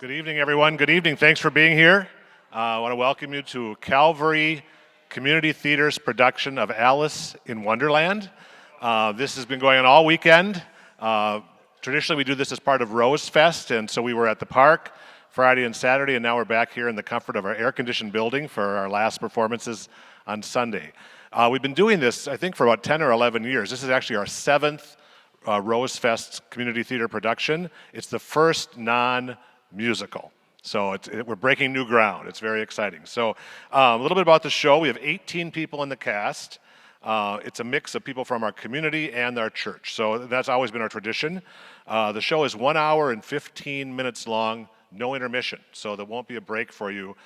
Good evening, everyone. Good evening. Thanks for being here. I want to welcome you to Calvary Community Theater's production of Alice in Wonderland. This has been going on all weekend. Traditionally, we do this as part of Roseville, and so we were at the park Friday and Saturday, and now we're back here in the comfort of our air-conditioned building for our last performances on Sunday. We've been doing this, I think, for about 10 or 11 years. This is actually our seventh Rosefest Community Theater production. It's the first non-musical. So we're breaking new ground. It's very exciting. So a little bit about the show. We have 18 people in the cast. It's a mix of people from our community and our church. So that's always been our tradition. The show is 1 hour and 15 minutes long, no intermission. So there won't be a break for you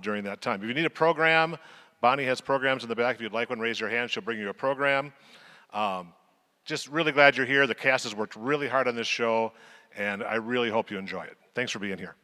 during that time. If you need a program, Bonnie has programs in the back. If you'd like one, raise your hand. She'll bring you a program. Just really glad you're here. The cast has worked really hard on this show, and I really hope you enjoy it. Thanks for being here.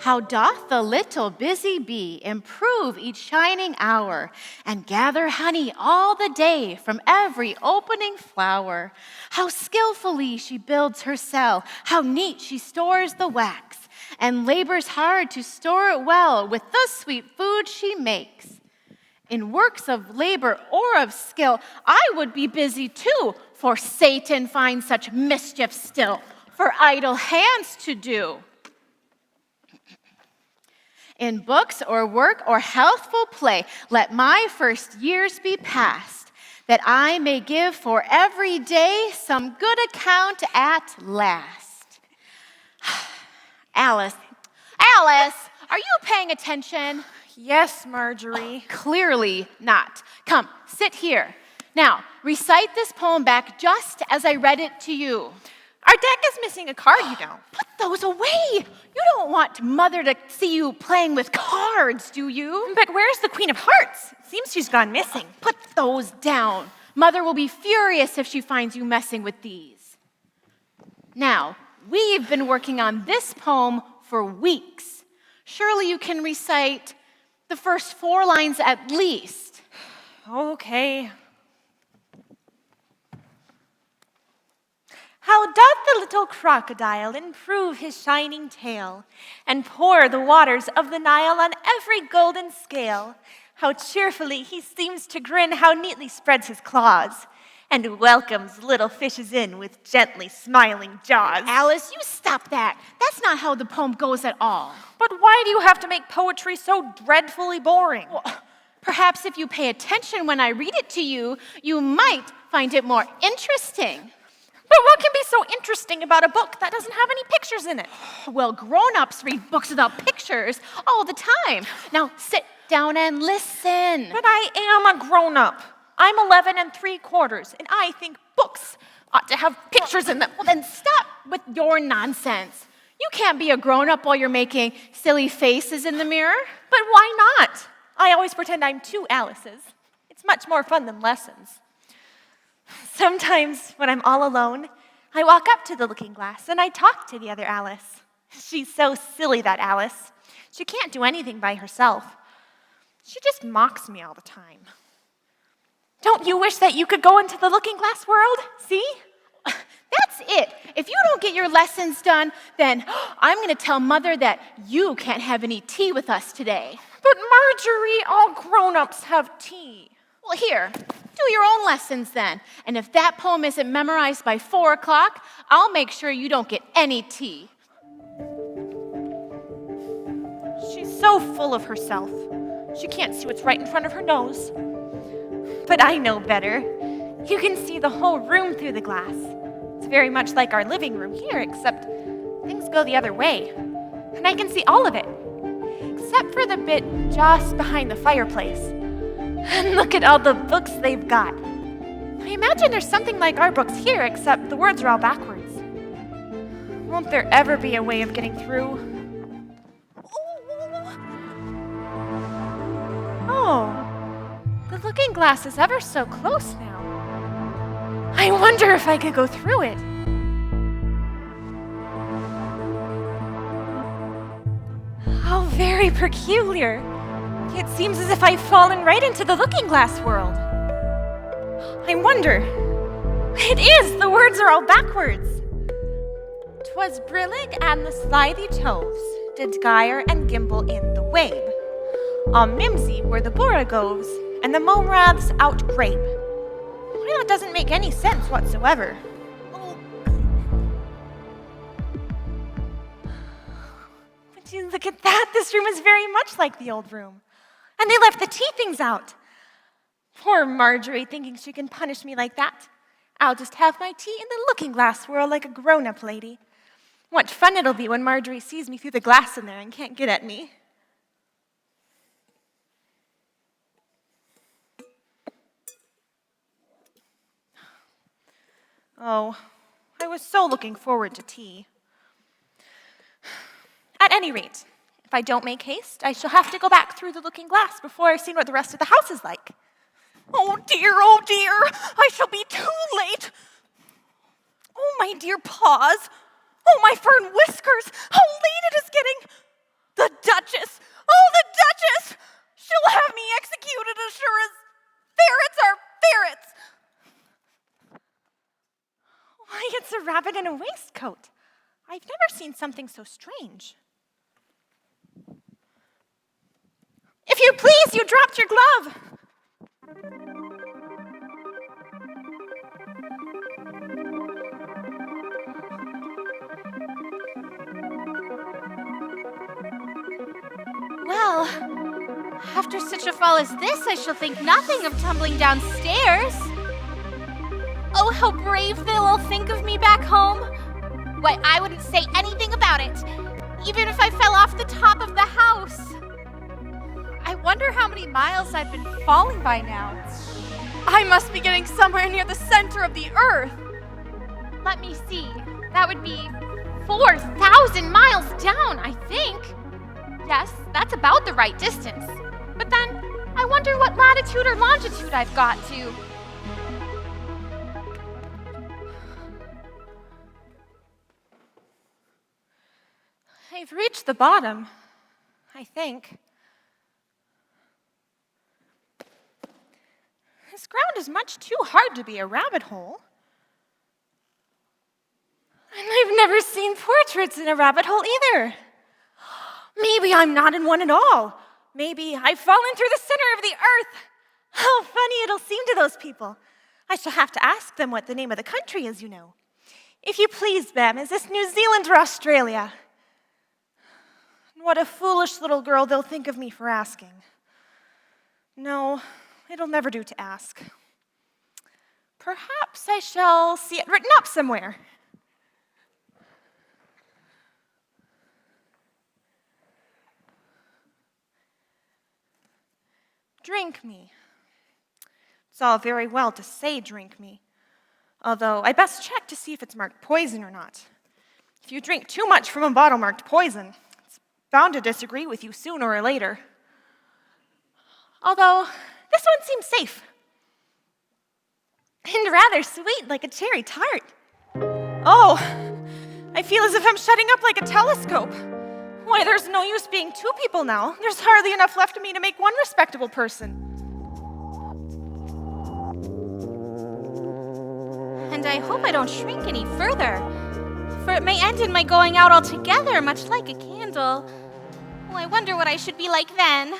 How doth the little busy bee improve each shining hour, and gather honey all the day from every opening flower. How skillfully she builds her cell, how neat she stores the wax, and labors hard to store it well with the sweet food she makes. In works of labor or of skill, I would be busy too, for Satan finds such mischief still for idle hands to do. In books or work or healthful play, let my first years be passed, that I may give for every day some good account at last. Alice, are you paying attention? Yes, Marjorie. Clearly not. Come, sit here. Now, recite this poem back just as I read it to you. Our deck is missing a card, you know. Put those away. You don't want Mother to see you playing with cards, do you? But where's the Queen of Hearts? It seems she's gone missing. Put those down. Mother will be furious if she finds you messing with these. Now, we've been working on this poem for weeks. Surely you can recite the first 4 lines at least. Okay. How doth the little crocodile improve his shining tail, and pour the waters of the Nile on every golden scale? How cheerfully he seems to grin, how neatly spreads his claws, and welcomes little fishes in with gently smiling jaws. Alice, you stop that. That's not how the poem goes at all. But why do you have to make poetry so dreadfully boring? Well, perhaps if you pay attention when I read it to you, you might find it more interesting. But what can be so interesting about a book that doesn't have any pictures in it? Well, grown-ups read books without pictures all the time. Now, sit down and listen. But I am a grown-up. I'm 11 3/4, and I think books ought to have pictures in them. Well, then stop with your nonsense. You can't be a grown-up while you're making silly faces in the mirror. But why not? I always pretend I'm 2 Alices. It's much more fun than lessons. Sometimes, when I'm all alone, I walk up to the looking glass and I talk to the other Alice. She's so silly, that Alice. She can't do anything by herself. She just mocks me all the time. Don't you wish that you could go into the looking glass world? See? That's it. If you don't get your lessons done, then I'm going to tell Mother that you can't have any tea with us today. But Marjorie, all grown-ups have tea. Well, here, do your own lessons then. And if that poem isn't memorized by 4 o'clock, I'll make sure you don't get any tea. She's so full of herself. She can't see what's right in front of her nose. But I know better. You can see the whole room through the glass. It's very much like our living room here, except things go the other way. And I can see all of it, except for the bit just behind the fireplace. And look at all the books they've got. I imagine there's something like our books here, except the words are all backwards. Won't there ever be a way of getting through? looking glass is ever so close now. I wonder if I could go through it. How very peculiar. It seems as if I've fallen right into the looking glass world. I wonder. It is! The words are all backwards. 'Twas brillig and the slithy toves did gyre and gimble in the wabe. On mimsy were the borogoves and the momraths outgrape. Well, that doesn't make any sense whatsoever. Would you look at that? This room is very much like the old room. And they left the tea things out. Poor Marjorie, thinking she can punish me like that. I'll just have my tea in the looking glass world like a grown-up lady. What fun it'll be when Marjorie sees me through the glass in there and can't get at me. Oh, I was so looking forward to tea. At any rate, if I don't make haste, I shall have to go back through the looking glass before I've seen what the rest of the house is like. Oh dear, I shall be too late. Oh, my dear paws. Oh, my fern whiskers. How late it is getting. The Duchess. Oh, the Duchess. She'll have me executed as sure as ferrets are ferrets. Why, it's a rabbit in a waistcoat. I've never seen something so strange. If you please, you dropped your glove. Well, after such a fall as this, I shall think nothing of tumbling downstairs. Oh, how brave they'll all think of me back home. Why, I wouldn't say anything about it, even if I fell off the top of the house. I wonder how many miles I've been falling by now. I must be getting somewhere near the center of the earth. Let me see. That would be 4,000 miles down, I think. Yes, that's about the right distance. But then, I wonder what latitude or longitude I've got to. I've reached the bottom, I think. This ground is much too hard to be a rabbit hole. And I've never seen portraits in a rabbit hole either. Maybe I'm not in one at all. Maybe I've fallen through the center of the earth. How funny it'll seem to those people. I shall have to ask them what the name of the country is, you know. If you please, ma'am, is this New Zealand or Australia? What a foolish little girl they'll think of me for asking. No, it'll never do to ask. Perhaps I shall see it written up somewhere. Drink me. It's all very well to say drink me, although I best check to see if it's marked poison or not. If you drink too much from a bottle marked poison, it's bound to disagree with you sooner or later. Although, this one seems safe. And rather sweet, like a cherry tart. Oh, I feel as if I'm shutting up like a telescope. Why, there's no use being two people now. There's hardly enough left of me to make one respectable person. And I hope I don't shrink any further, for it may end in my going out altogether, much like a candle. Oh, I wonder what I should be like then.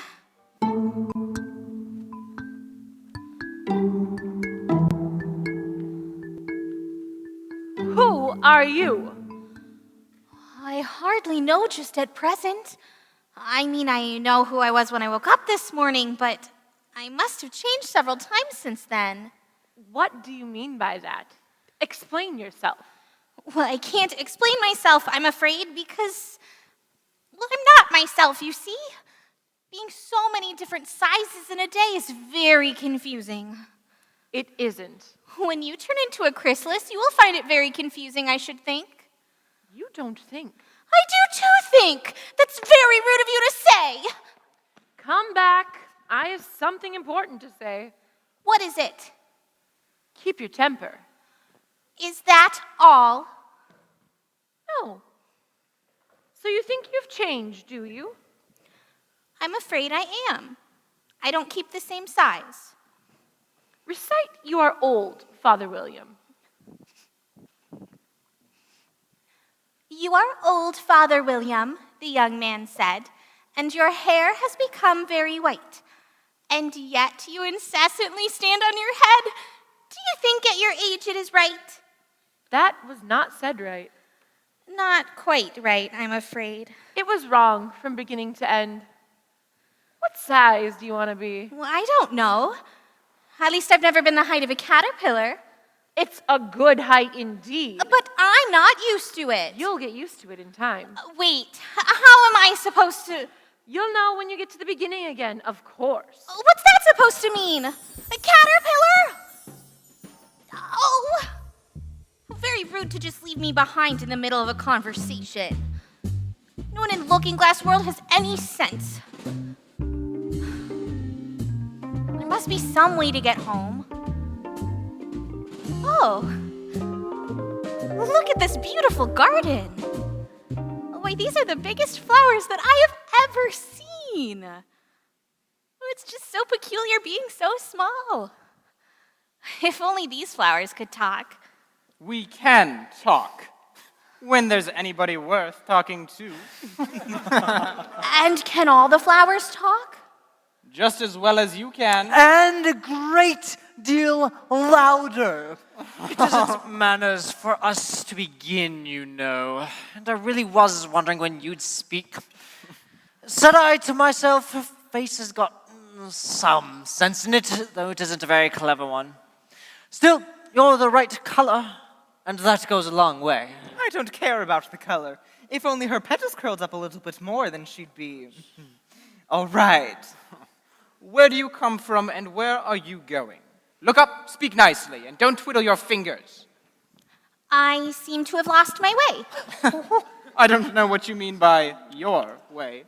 Who are you? I hardly know just at present. I mean, I know who I was when I woke up this morning, but I must have changed several times since then. What do you mean by that? Explain yourself. Well, I can't explain myself, I'm afraid, because, well, I'm not myself, you see. Being so many different sizes in a day is very confusing. It isn't. When you turn into a chrysalis, you will find it very confusing, I should think. You don't think. I do too think. That's very rude of you to say. Come back. I have something important to say. What is it? Keep your temper. Is that all? No. So you think you've changed, do you? I'm afraid I am. I don't keep the same size. Recite you are old, Father William. You are old, Father William, the young man said, and your hair has become very white. And yet you incessantly stand on your head. Do you think at your age it is right? That was not said right. Not quite right, I'm afraid. It was wrong from beginning to end. What size do you want to be? Well, I don't know. At least I've never been the height of a caterpillar. It's a good height indeed. But I'm not used to it. You'll get used to it in time. Wait, how am I supposed to... You'll know when you get to the beginning again, of course. What's that supposed to mean? A caterpillar? Oh! Very rude to just leave me behind in the middle of a conversation. No one in Looking Glass World has any sense. There must be some way to get home. Oh. Look at this beautiful garden. Why, these are the biggest flowers that I have ever seen. Oh, it's just so peculiar being so small. If only these flowers could talk. We can talk. When there's anybody worth talking to. And can all the flowers talk? Just as well as you can. And a great deal louder. It isn't manners for us to begin, you know. And I really was wondering when you'd speak. Said I to myself, her face has got some sense in it, though it isn't a very clever one. Still, you're the right color, and that goes a long way. I don't care about the color. If only her petals curled up a little bit more, then she'd be... all right. Where do you come from and where are you going? Look up, speak nicely, and don't twiddle your fingers. I seem to have lost my way. I don't know what you mean by your way.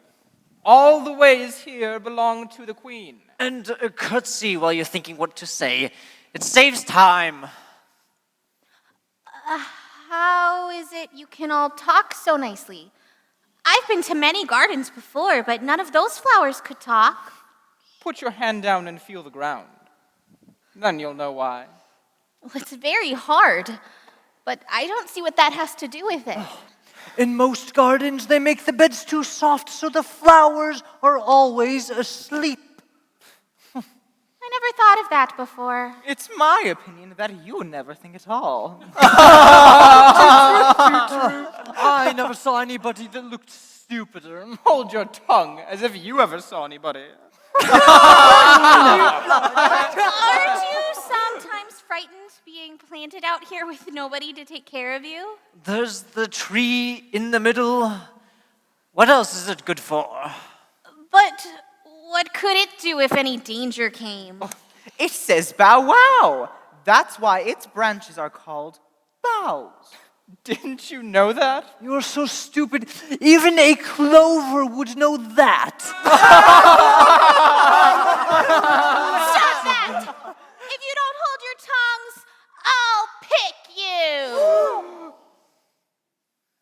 All the ways here belong to the Queen. And a curtsy while you're thinking what to say. It saves time. How is it you can all talk so nicely? I've been to many gardens before, but none of those flowers could talk. Put your hand down and feel the ground. Then you'll know why. Well, it's very hard, but I don't see what that has to do with it. In most gardens, they make the beds too soft so the flowers are always asleep. I never thought of that before. It's my opinion that you never think at all. I never saw anybody that looked stupider. Hold your tongue, as if you ever saw anybody. Aren't you sometimes frightened being planted out here with nobody to take care of you? There's the tree in the middle. What else is it good for? But what could it do if any danger came? It says bow wow. That's why its branches are called bows. Didn't you know that? You're so stupid. Even a clover would know that. Stop that! If you don't hold your tongues, I'll pick you!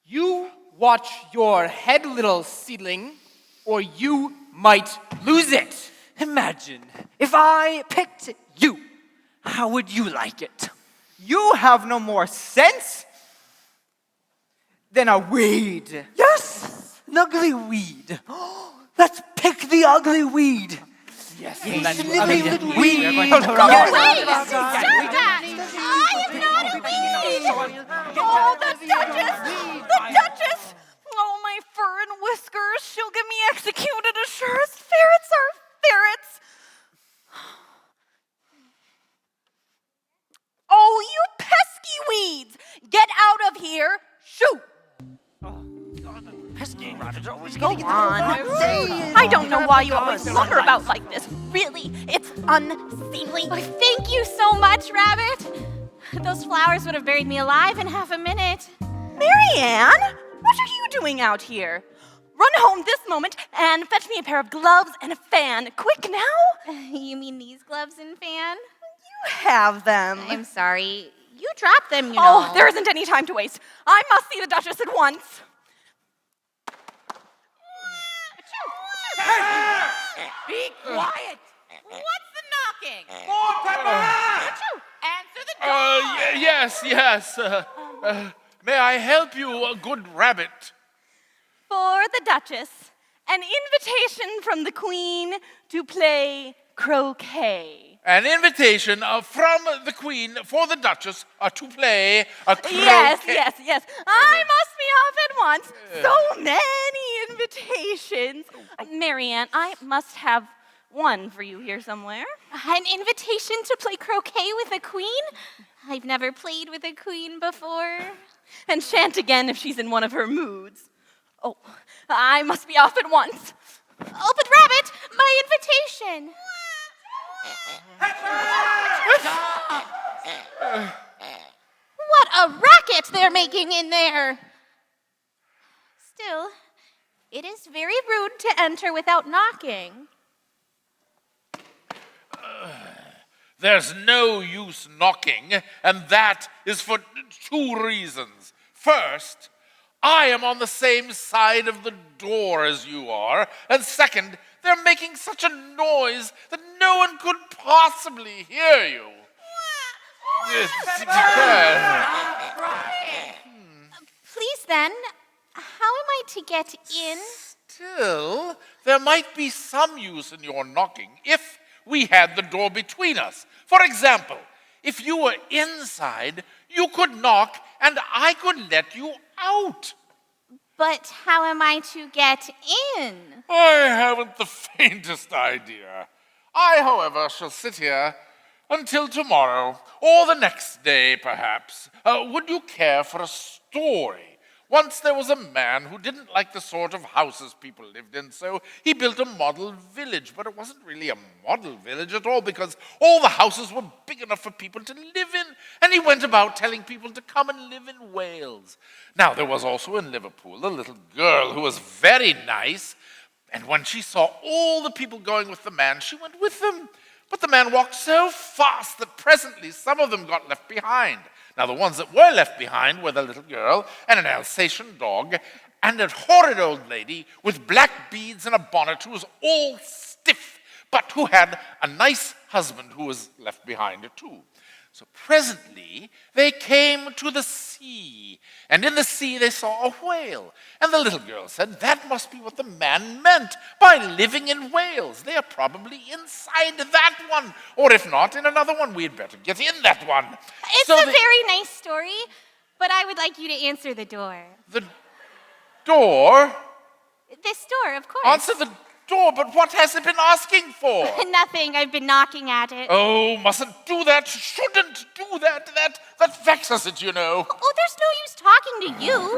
You watch your head, little seedling, or you might lose it. Imagine if I picked you. How would you like it? You have no more sense than a weed. Yes, an ugly weed. Let's pick the ugly weed. Yes, Silly little weed. Wait! Stop that! I am not a weed! Oh, the Duchess! The Duchess! Oh, my fur and whiskers. She'll get me executed as sure as ferrets are ferrets. Oh, you pesky weeds! Get out of here! Shoot! Pesky rabbit, always Go getting on. I don't know why you always flutter about like this. Really, it's unseemly. Oh, thank you so much, Rabbit. Those flowers would have buried me alive in half a minute. Marianne, what are you doing out here? Run home this moment and fetch me a pair of gloves and a fan. Quick now. You mean these gloves and fan? have them. I'm sorry. You dropped them, you know. Oh, there isn't any time to waste. I must see the Duchess at once. Be quiet. What's the knocking? Answer the door. Yes. May I help you, a good rabbit? For the Duchess, an invitation from the Queen to play croquet. An invitation from the Queen for the Duchess to play a croquet. Yes. I must be off at once. So many invitations. Marianne, I must have one for you here somewhere. An invitation to play croquet with a queen? I've never played with a queen before. And chant again if she's in one of her moods. Oh, I must be off at once. Oh, but Rabbit, my invitation. What a racket they're making in there. Still, it is very rude to enter without knocking. There's no use knocking, and that is for 2 reasons. First, I am on the same side of the door as you are, and second, they're making such a noise that no one could possibly hear you. Yes, you can. Please then, how am I to get in? Still, there might be some use in your knocking if we had the door between us. For example, if you were inside, you could knock and I could let you out. But how am I to get in? I haven't the faintest idea. I, however, shall sit here until tomorrow, or the next day, perhaps. Would you care for a story? Once there was a man who didn't like the sort of houses people lived in, so he built a model village. But it wasn't really a model village at all, because all the houses were big enough for people to live in. And he went about telling people to come and live in Wales. Now, there was also in Liverpool a little girl who was very nice. And when she saw all the people going with the man, she went with them. But the man walked so fast that presently some of them got left behind. Now, the ones that were left behind were the little girl and an Alsatian dog and a horrid old lady with black beads and a bonnet who was all stiff, but who had a nice husband who was left behind too. So presently, they came to the sea, and in the sea they saw a whale. And the little girl said, that must be what the man meant by living in Wales. They are probably inside that one, or if not, in another one. We'd better get in that one. It's a very nice story, but I would like you to answer the door. The door? This door, of course. Answer the door, but what has it been asking for? Nothing. I've been knocking at it. Oh, mustn't do that, shouldn't do that. That vexes it, you know. Oh, there's no use talking to you.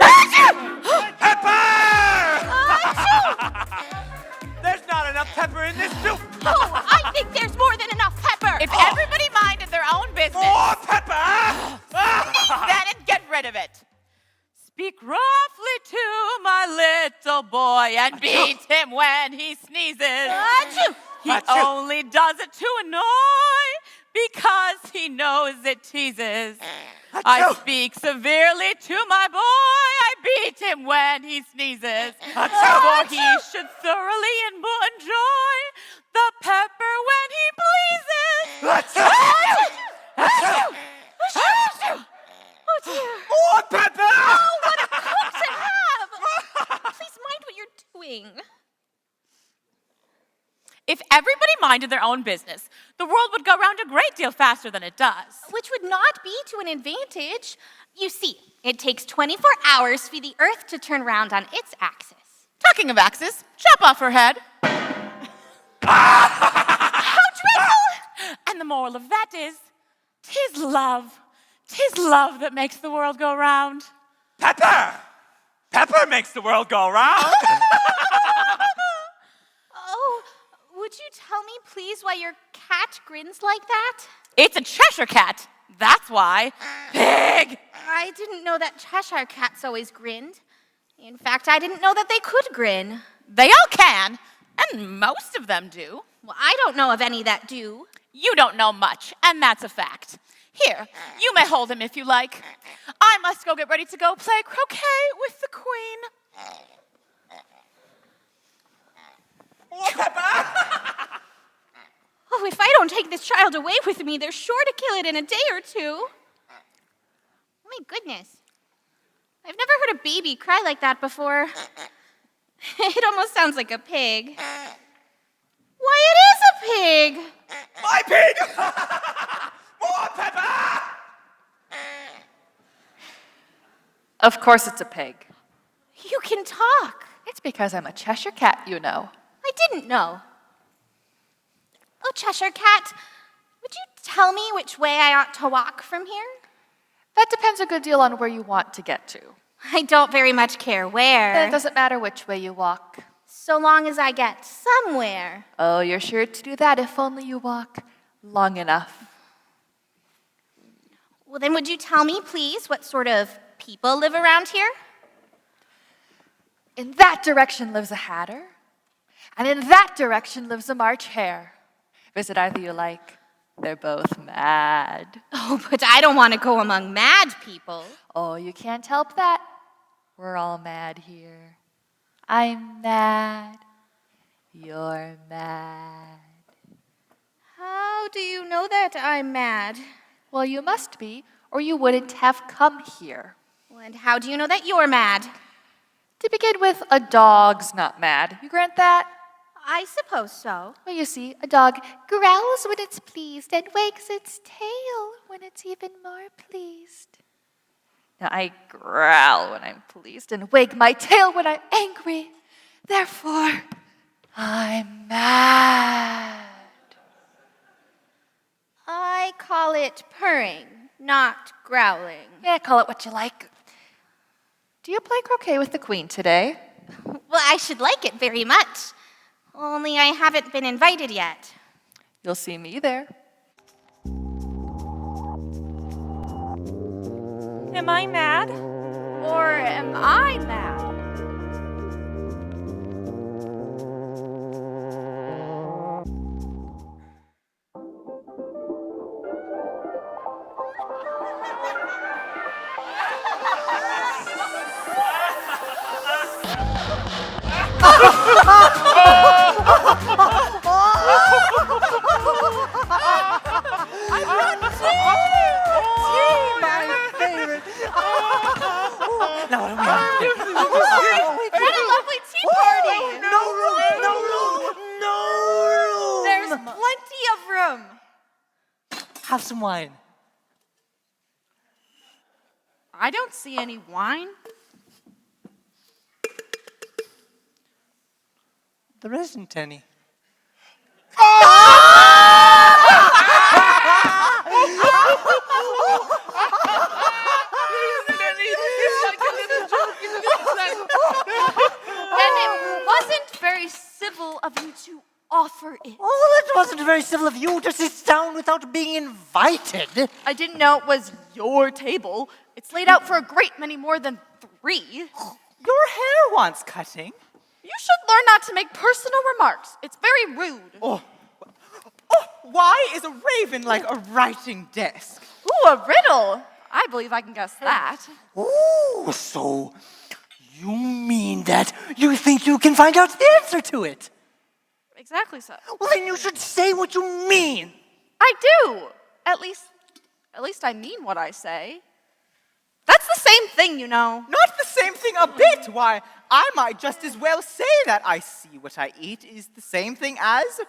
There's not enough pepper in this soup. Oh, I think there's more than enough pepper. If everybody minded their own business, More pepper! then and get rid of it. Speak roughly to my little boy and beat him when he sneezes. He only does it to annoy because he knows it teases. I speak severely to my boy. I beat him when he sneezes. For he should thoroughly enjoy the pepper when he pleases. Oh, dear. More pepper! Oh, what a cook to have! Please mind what you're doing. If everybody minded their own business, the world would go round a great deal faster than it does. Which would not be to an advantage. You see, it takes 24 hours for the Earth to turn round on its axis. Talking of axes, chop off her head. How dreadful! And the moral of that is, 'tis love. 'Tis love that makes the world go round. Pepper! Pepper makes the world go round. Oh, would you tell me, please, why your cat grins like that? It's a Cheshire cat. That's why. Pig! I didn't know that Cheshire cats always grinned. In fact, I didn't know that they could grin. They all can, and most of them do. Well, I don't know of any that do. You don't know much, and that's a fact. Here, you may hold him if you like. I must go get ready to go play croquet with the queen. Oh, if I don't take this child away with me, they're sure to kill it in a day or two. Oh my goodness. I've never heard a baby cry like that before. It almost sounds like a pig. Why, it is a pig! My pig! More pepper! Of course it's a pig. You can talk. It's because I'm a Cheshire cat, you know. I didn't know. Oh, Cheshire Cat, would you tell me which way I ought to walk from here? That depends a good deal on where you want to get to. I don't very much care where. Then it doesn't matter which way you walk. So long as I get somewhere. Oh, you're sure to do that if only you walk long enough. Well, then would you tell me, please, what sort of people live around here? In that direction lives a hatter, and in that direction lives a March hare. Visit either you like. They're both mad. Oh, but I don't want to go among mad people. Oh, you can't help that. We're all mad here. I'm mad. You're mad. How do you know that I'm mad? Well, you must be, or you wouldn't have come here. And how do you know that you're mad? To begin with, a dog's not mad. You grant that? I suppose so. Well, you see, a dog growls when it's pleased and wags its tail when it's even more pleased. Now, I growl when I'm pleased and wag my tail when I'm angry. Therefore, I'm mad. I call it purring, not growling. Yeah, call it what you like. Do you play croquet with the queen today? Well, I should like it very much. Only I haven't been invited yet. You'll see me there. Am I mad? Or am I mad? Now what do we have to do? We're at a lovely tea party. No room! There's plenty of room. Have some wine. I don't see any wine. There isn't any. Very civil of you to offer it. Oh, that wasn't very civil of you to sit down without being invited. I didn't know it was your table. It's laid out for a great many more than 3. Your hair wants cutting. You should learn not to make personal remarks. It's very rude. Oh, why is a raven like a writing desk? Ooh, a riddle. I believe I can guess that. Ooh, so you mean that you think you can find out the answer to it? Exactly so. Well, then you should say what you mean. I do. At least I mean what I say. That's the same thing, you know. Not the same thing a bit. Why, I might just as well say that I see what I eat is the same thing as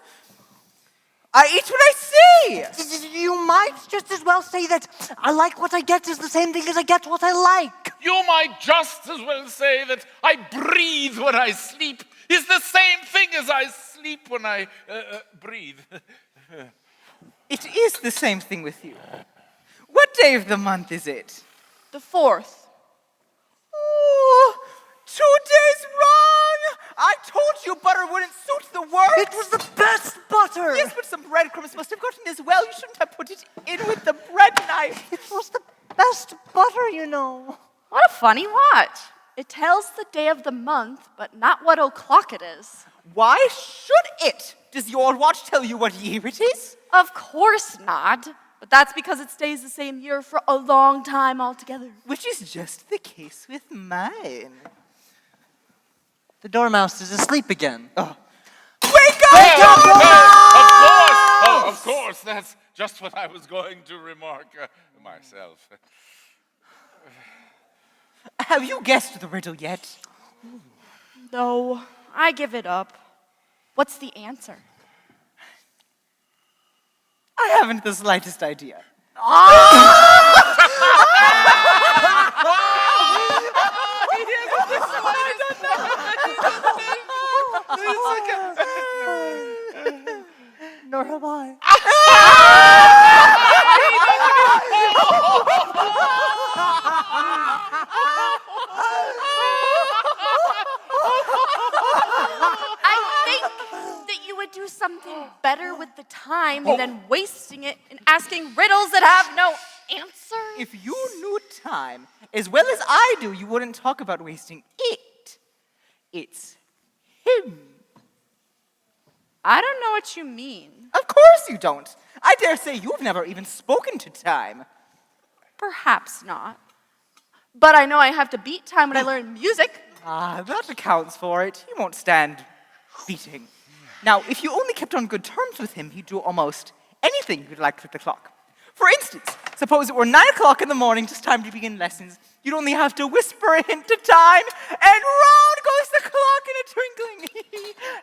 I eat what I see. You might just as well say that I like what I get is the same thing as I get what I like. You might just as well say that I breathe when I sleep is the same thing as I sleep when I breathe. It is the same thing with you. What day of the month is it? The 4th. Oh, 2 days wrong! I told you butter wouldn't suit the works. It was the best butter. Yes, but some breadcrumbs must have gotten as well. You shouldn't have put it in with the bread knife. It was the best butter, you know. What a funny watch. It tells the day of the month, but not what o'clock it is. Why should it? Does your watch tell you what year it is? Of course not. But that's because it stays the same year for a long time altogether. Which is just the case with mine. The dormouse is asleep again. Wake up! Wake up! Of course! Oh, of course, that's just what I was going to remark myself. Have you guessed the riddle yet? No, I give it up. What's the answer? I haven't the slightest idea. Nor have I. I think that you would do something better with the time than wasting it and asking riddles that have no answer. If you knew time as well as I do, you wouldn't talk about wasting it. It's him. I don't know what you mean. Of course you don't. I dare say you've never even spoken to time. Perhaps not. But I know I have to beat time when I learn music. That accounts for it. He won't stand beating. Now, if you only kept on good terms with him, he'd do almost anything you'd like with the clock. For instance, suppose it were 9 o'clock in the morning, just time to begin lessons. You'd only have to whisper a hint to time, and round goes the clock in a twinkling.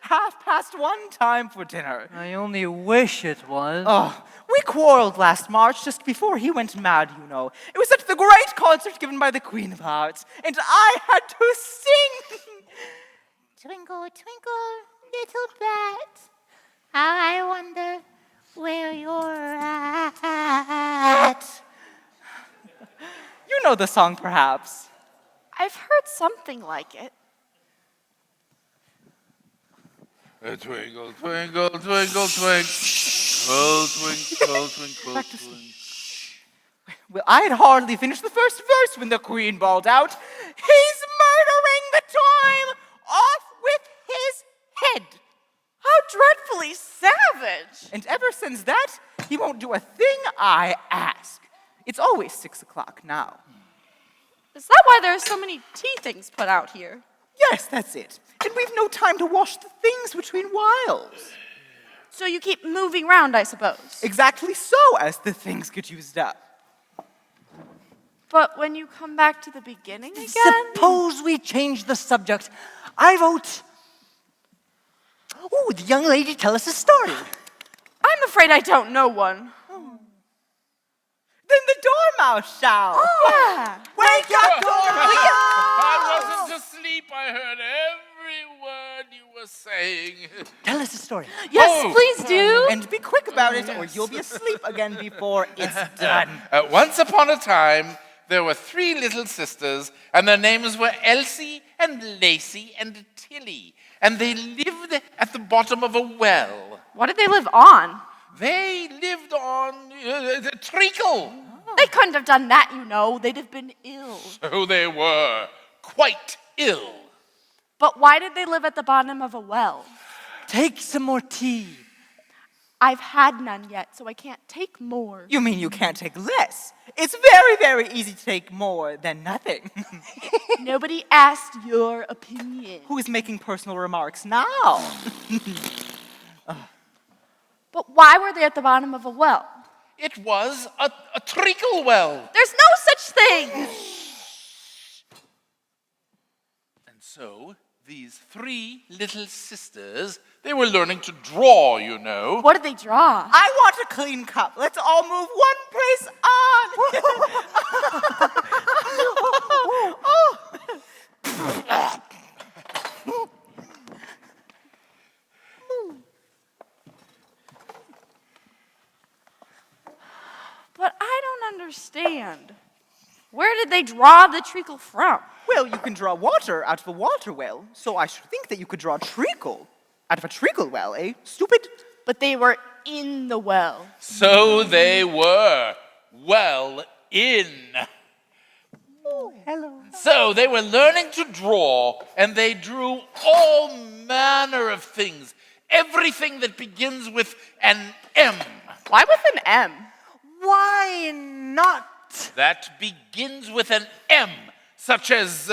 1:30, time for dinner. I only wish it was. Oh, we quarreled last March, just before he went mad, you know. It was at the great concert given by the Queen of Hearts, and I had to sing. Twinkle, twinkle, little bat, how I wonder where you're at. You know the song, perhaps. I've heard something like it. Twinkle, twinkle, twinkle, twinkle, twinkle, twinkle, twinkle. Well, I had hardly finished the first verse when the Queen bawled out, "He's murdering the time! Off with his head!" How dreadfully savage! And ever since that, he won't do a thing I ask. It's always 6 o'clock now. Is that why there are so many tea things put out here? Yes, that's it. And we've no time to wash the things between whiles. So you keep moving around, I suppose. Exactly so, as the things get used up. But when you come back to the beginning again? Suppose we change the subject. I vote. Oh, the young lady tell us a story. I'm afraid I don't know one. Then the dormouse shall. Yeah. Wake up, dormouse! I wasn't asleep. I heard every word you were saying. Tell us a story. Yes, please do. And be quick about it, or you'll be asleep again before it's done. Once upon a time, there were 3 little sisters, and their names were Elsie and Lacey and Tilly. And they lived at the bottom of a well. What did they live on? They lived on treacle. They couldn't have done that, you know. They'd have been ill. So they were quite ill. But why did they live at the bottom of a well? Take some more tea. I've had none yet, so I can't take more. You mean you can't take less? It's very, very easy to take more than nothing. Nobody asked your opinion. Who is making personal remarks now? But why were they at the bottom of a well? It was a treacle well. There's no such thing! And so, these 3 little sisters, they were learning to draw, you know. What did they draw? I want a clean cup. Let's all move one place on. But I don't understand. Where did they draw the treacle from? Well, you can draw water out of a water well, so I should think that you could draw treacle out of a treacle well, eh? Stupid. But they were in the well. So they were well in. Oh, hello. So they were learning to draw, and they drew all manner of things. Everything that begins with an M. Why with an M? Why not? That begins with an M, such as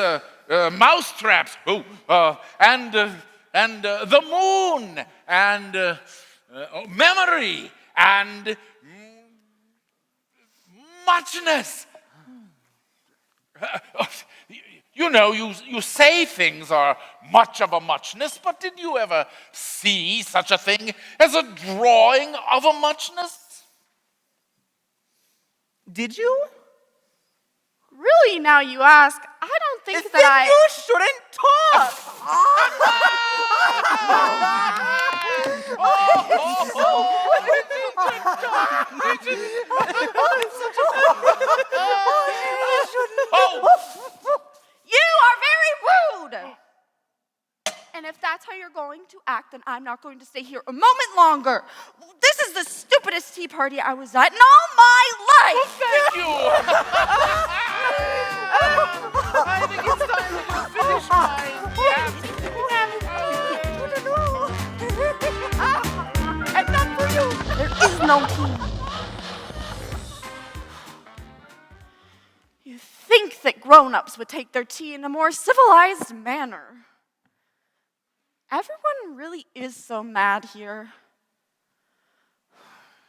mousetraps, and the moon, and memory, and muchness. You know, you say things are much of a muchness, but did you ever see such a thing as a drawing of a muchness? Did you? Really, now you ask, I don't think that You shouldn't talk! You are very rude! And if that's how you're going to act, then I'm not going to stay here a moment longer. This is the stupidest tea party I was at in all my life! Thank you! I think it's time to finish mine. And not for you! There is no tea. You think that grown-ups would take their tea in a more civilized manner. Everyone really is so mad here.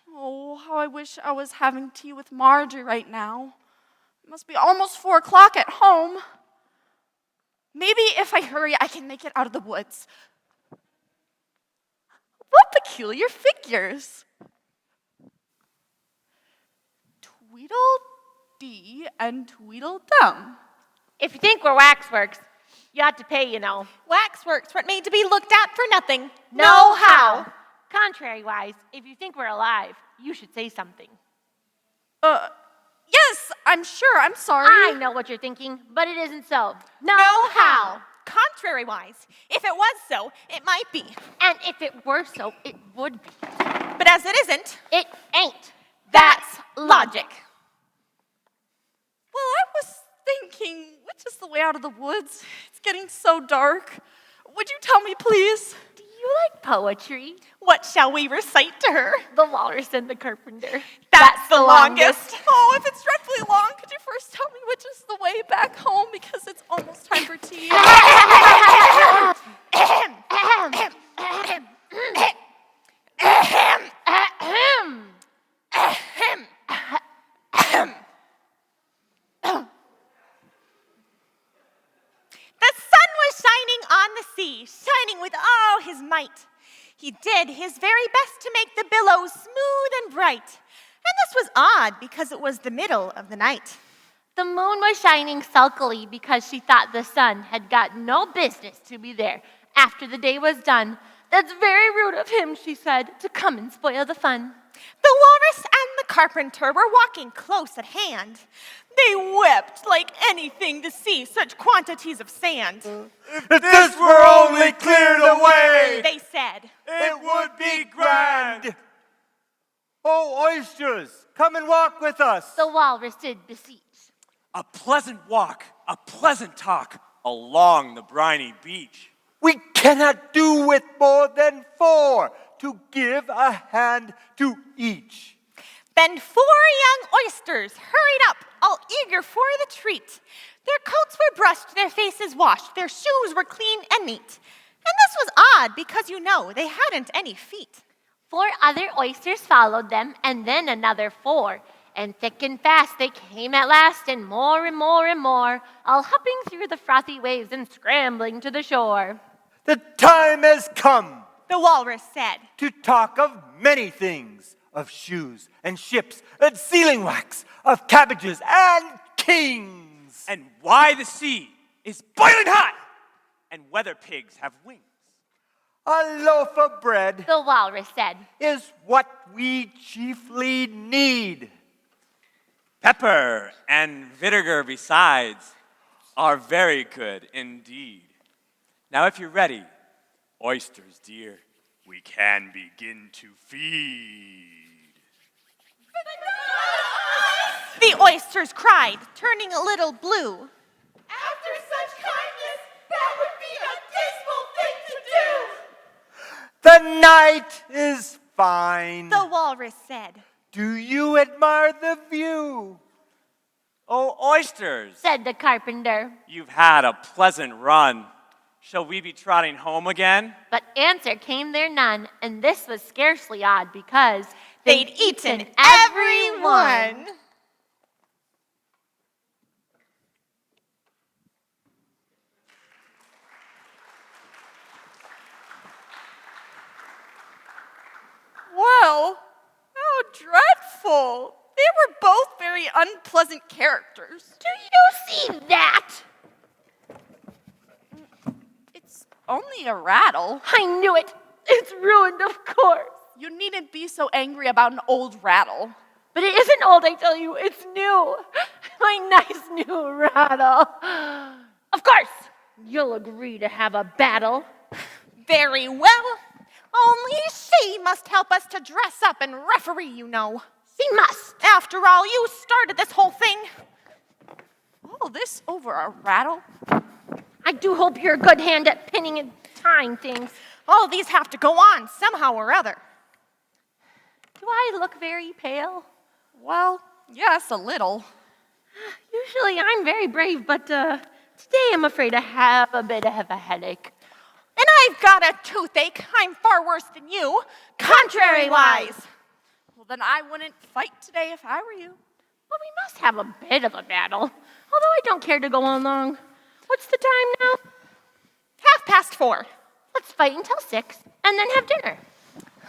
Oh, how I wish I was having tea with Marjorie right now. It must be almost 4 o'clock at home. Maybe if I hurry, I can make it out of the woods. What peculiar figures. Tweedledee and Tweedledum. If you think we're waxworks, you ought to pay, you know. Waxworks weren't made to be looked at for nothing. No how. Contrary-wise, if you think we're alive, you should say something. Yes, I'm sure. I'm sorry. I know what you're thinking, but it isn't so. No how. Contrary-wise, if it was so, it might be. And if it were so, it would be. But as it isn't, It ain't. that's logic. Well, I was thinking, which is the way out of the woods? It's getting so dark. Would you tell me, please? Do you like poetry? What shall we recite to her? The Walrus and the Carpenter. That's the longest. Oh, if it's dreadfully long, could you first tell me which is the way back home? Because it's almost time for tea. The sun was shining on the sea, shining with all his might. He did his very best to make the billows smooth and bright. And this was odd because it was the middle of the night. The moon was shining sulkily because she thought the sun had got no business to be there after the day was done. That's very rude of him, she said, to come and spoil the fun. The walrus and the carpenter were walking close at hand. They wept like anything to see such quantities of sand. If this were only cleared away, They said, it would be grand. Oh, oysters, come and walk with us. The walrus did beseech. A pleasant walk, a pleasant talk along the briny beach. We cannot do with more than 4 to give a hand to each. Then 4 young oysters hurried up, all eager for the treat. Their coats were brushed, their faces washed, their shoes were clean and neat. And this was odd because, you know, they hadn't any feet. 4 other oysters followed them, and then another 4. And thick and fast they came at last, and more and more and more, all hopping through the frothy waves and scrambling to the shore. The time has come The walrus said, to talk of many things, of shoes and ships and sealing wax, of cabbages and kings. And why the sea is boiling hot and whether pigs have wings. A loaf of bread The walrus said. is what we chiefly need. Pepper and vinegar besides are very good indeed. Now if you're ready, oysters dear, we can begin to feed. The oysters cried, turning a little blue. After such kindness, that would be a dismal thing to do. The night is fine. The walrus said. Do you admire the view? Oh, oysters! Said the carpenter. You've had a pleasant run. Shall we be trotting home again? But answer came there none, and this was scarcely odd because They'd eaten every one. Well, how dreadful. They were both very unpleasant characters. Do you see that? It's only a rattle. I knew it. It's ruined, of course. You needn't be so angry about an old rattle. But it isn't old, I tell you. It's new. My nice new rattle. Of course, you'll agree to have a battle. Very well. Only she must help us to dress up and referee, you know. She must. After all, you started this whole thing. All this over a rattle? I do hope you're a good hand at pinning and tying things. All these have to go on somehow or other. Do I look very pale? Well, yes, a little. Usually I'm very brave, but today I'm afraid I have a bit of a headache. And I've got a toothache. I'm far worse than you, contrary-wise. Well, then I wouldn't fight today if I were you. Well, we must have a bit of a battle, although I don't care to go on long. What's the time now? 4:30. Let's fight until 6 and then have dinner.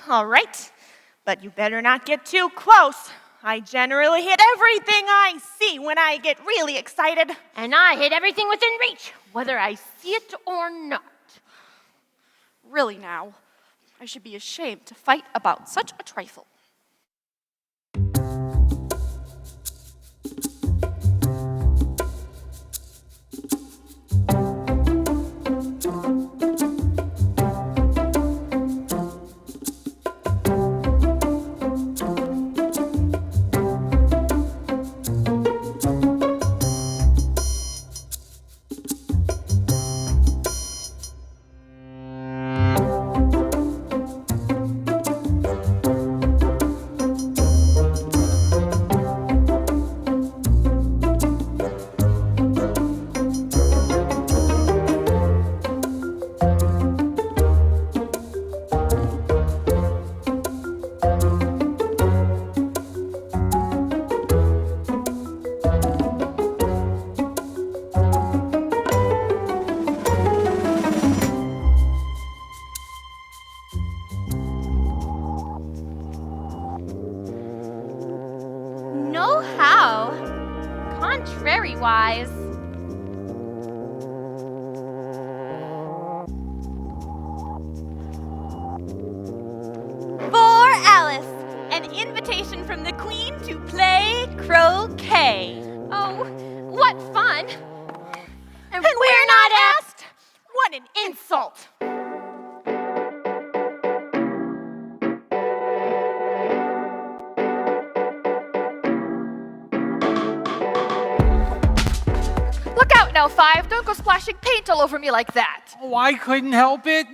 All right, but you better not get too close. I generally hit everything I see when I get really excited. And I hit everything within reach, whether I see it or not. Really now, I should be ashamed to fight about such a trifle. No how. Contrary-wise. For Alice, an invitation from the Queen to play croquet. Oh, what fun. And we're not asked? What an insult. Look out now, Five. Don't go splashing paint all over me like that. Oh, I couldn't help it.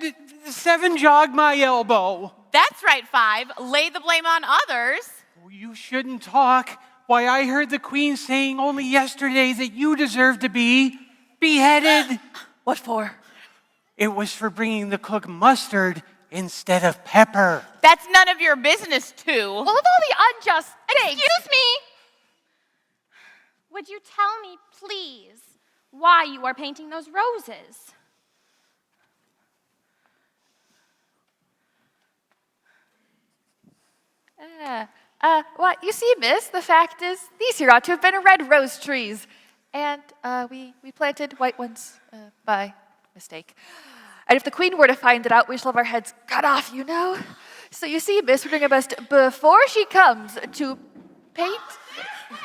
7 jogged my elbow. That's right, Five. Lay the blame on others. Oh, you shouldn't talk. Why, I heard the Queen saying only yesterday that you deserve to be beheaded. What for? It was for bringing the cook mustard instead of pepper. That's none of your business, too. Well, of all the unjust things. Excuse me. Would you tell me, please, why you are painting those roses? Well, you see, miss, the fact is, these here ought to have been red rose trees. And we planted white ones by mistake. And if the Queen were to find it out, we shall have our heads cut off, you know. So you see, miss, we're doing our best before she comes to paint.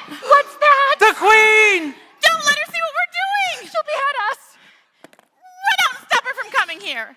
What's that? The Queen! Don't let her see what we're doing. She'll behead us. Run out and stop her from coming here.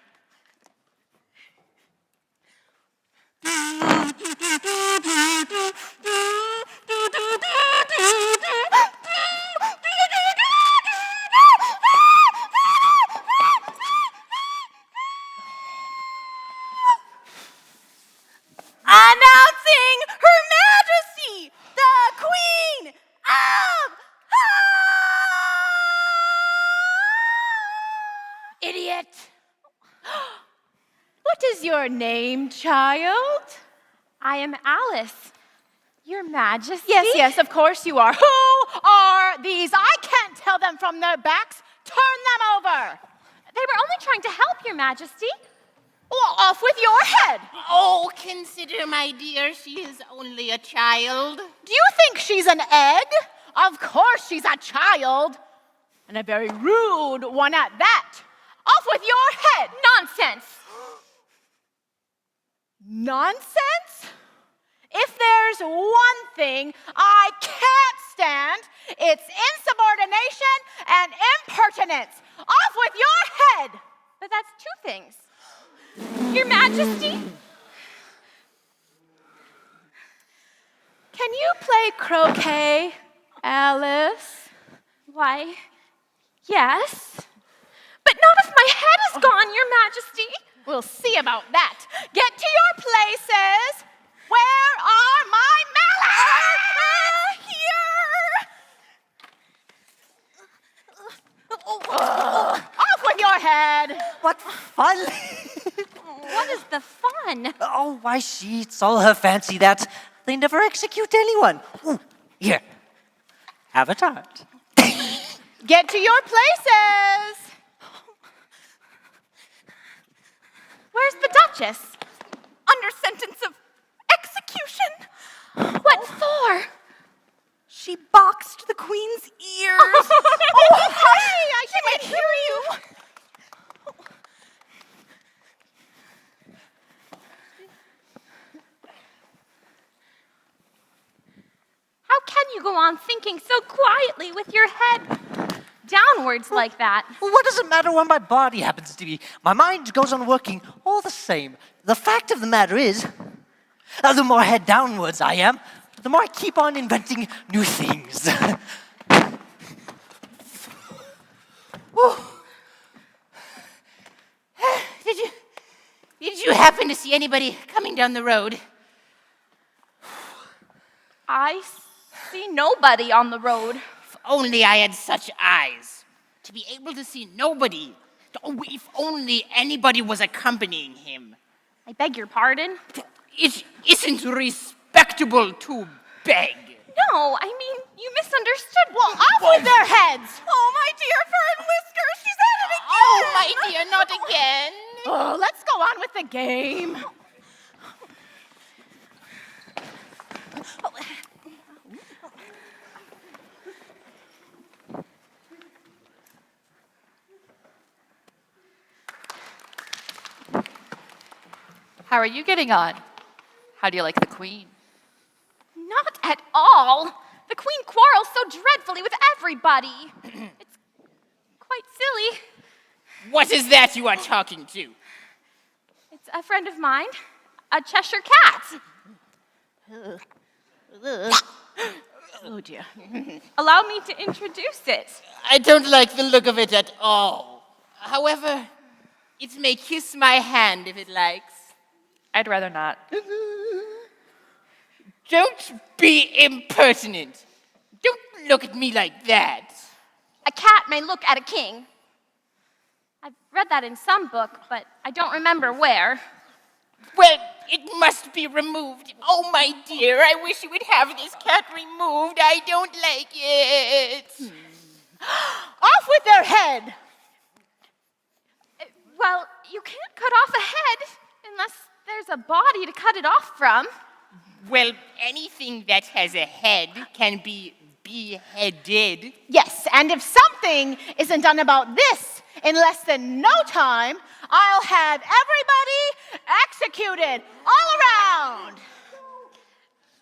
is your name, child? I am Alice, Your Majesty. Yes, of course you are. Who are these? I can't tell them from their backs. Turn them over. They were only trying to help, Your Majesty. Well, off with your head. Oh, consider, my dear, she is only a child. Do you think she's an egg? Of course she's a child. And a very rude one at that. Off with your head. Nonsense. Nonsense? If there's one thing I can't stand, it's insubordination and impertinence. Off with your head. But that's two things. Your Majesty? Can you play croquet, Alice? Why, yes. But not if my head is gone, Your Majesty. We'll see about that. Get to your places. Where are my mallets? Here. Off with your head. What fun! What is the fun? Oh, why, it's all her fancy that they never execute anyone. Ooh, here, have a tart. Get to your places. Where's the Duchess? Under sentence of execution. What for? She boxed the queen's ears. Oh, hey, I can't hear you. How can you go on thinking so quietly with your head downwards like that? What does it matter where my body happens to be? My mind goes on working all the same. The fact of the matter is, the more head downwards I am, the more I keep on inventing new things. Did you happen to see anybody coming down the road? I see nobody on the road. If only I had such eyes. To be able to see nobody. Oh, if only anybody was accompanying him. I beg your pardon? It isn't respectable to beg. No, I mean, you misunderstood. Well, off with their heads. Oh, my dear fur and whiskers, she's at it again. Oh, my dear, not again. Oh, let's go on with the game. How are you getting on? How do you like the queen? Not at all. The queen quarrels so dreadfully with everybody. It's quite silly. What is that you are talking to? It's a friend of mine, a Cheshire cat. Oh, dear. Allow me to introduce it. I don't like the look of it at all. However, it may kiss my hand if it likes. I'd rather not. Don't be impertinent. Don't look at me like that. A cat may look at a king. I've read that in some book, but I don't remember where. Well, it must be removed. Oh, my dear, I wish you would have this cat removed. I don't like it. Off with their head. Well, you can't cut off a head unless there's a body to cut it off from. Well, anything that has a head can be beheaded. Yes, and if something isn't done about this in less than no time, I'll have everybody executed all around.